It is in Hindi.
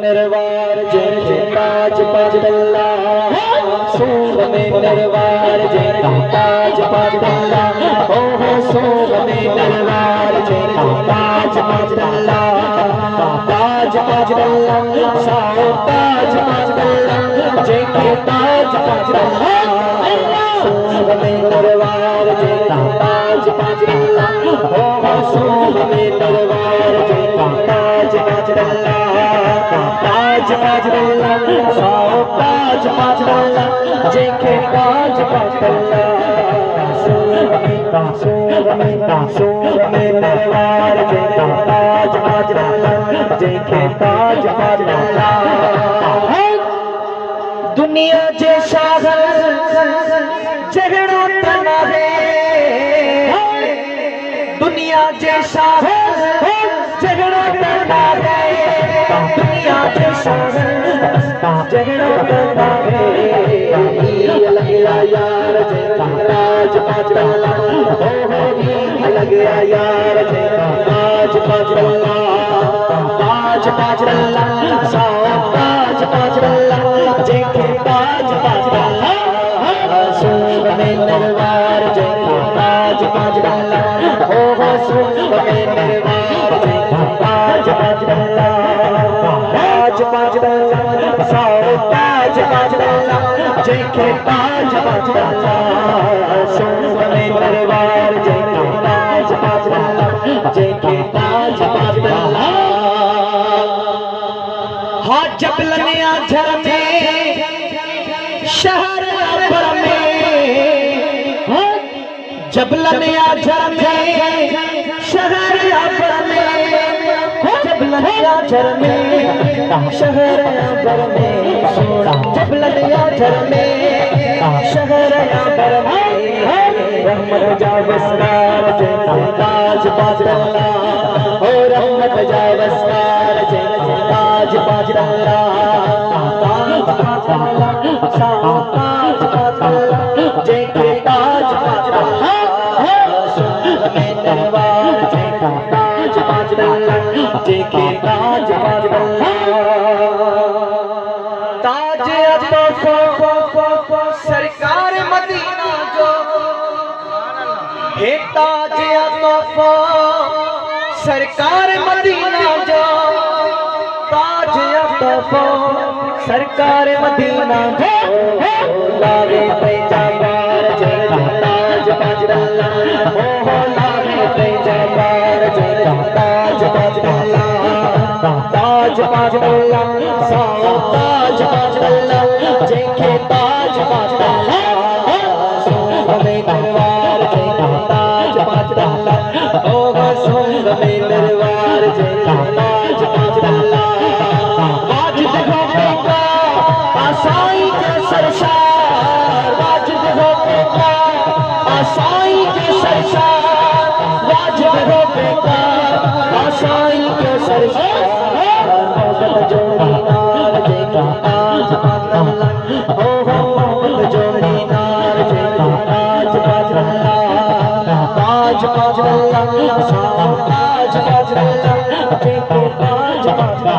निर्वार जय जय ताज पाज बल्ला सूब में निर्वार जय जय ताज पाज बल्ला हो सूब में निर्वार जय जय ताज पाज बल्ला ताज पाज बल्ला साओ ताज पाज बल्ला जय जय ताज पाज बल्ला सूब में निर्वार जय जय ताज पाज बल्ला हो सूब में निर्वार जय जय ताज पाज बल्ला ताज पाज बल्ला साओ ताज पाज बल्ला जेके ताज पाज बल्ला सूब में निर्वार जय ताज पाज बल्ला जेके ताज पाज बल्ला दुनिया जे सागर जगड़ो तना है दुनिया जे सागर जगड़ो तना है दुनिया के सागर जगड़ो तना है अलग यार जय राज पाज बल्ला अलग यार जय राज पाज बल्ला ताज पाज बल्ला साओ ताज पाज बल्ला जय के ताज पाज बल्ला सूब में निर्वार जय ताज पाज बल्ला हो सूब में निर्वार जय ताज पाज बल्ला ताज पाज बल्ला साओ ताज पाज बल्ला जय के ताज पाज बल्ला सूब में निर्वार जय ताज पाज बल्ला जय के ताज पाज बल्ला हाँ जबलनिया झर में शहर पर में जबलनिया झर में शहर पर में जबलनिया झर में शहर पर में जबलनिया झर में शहर पर में रहमत जा वस्कार जय ताज पाज बल्ला हो रहमत जा वस्कार जय ताज पाज बल्ला ताज पाज बल्ला साओ ताज पाज बल्ला जय के ताज पाज बल्ला सूब में निर्वार जय ताज पाज बल्ला जय के ताज पाज बल्ला ताज अतोफो सरकार मदीना जो हे ताज अतोफो सरकार मदीना जो ताज अतोफो सरकार मदीना जो लावे पैजाबार जय ताज पाज बल्ला हो लावे पैजाबार जय ताज पाज बल्ला ताज पाज बल्ला साओ ताज पाज बल्ला जय के ताज पाज बल्ला सूब में निर्वार जय ताज पाज बल्ला ओ सूब में निर्वार जय ताज पाज बल्ला वाजिद हो बेका आसाई के सरशार वाजिद हो बेका आसाई के सरशार वाजिद हो बेका आसाई के सरशार जोड़ी नार जय ताज पाज बल्ला हो जोड़ी नार जय ताज पाज बल्ला ताज पाज बल्ला साओ ताज पाज बल्ला जय ताज पाज बल्ला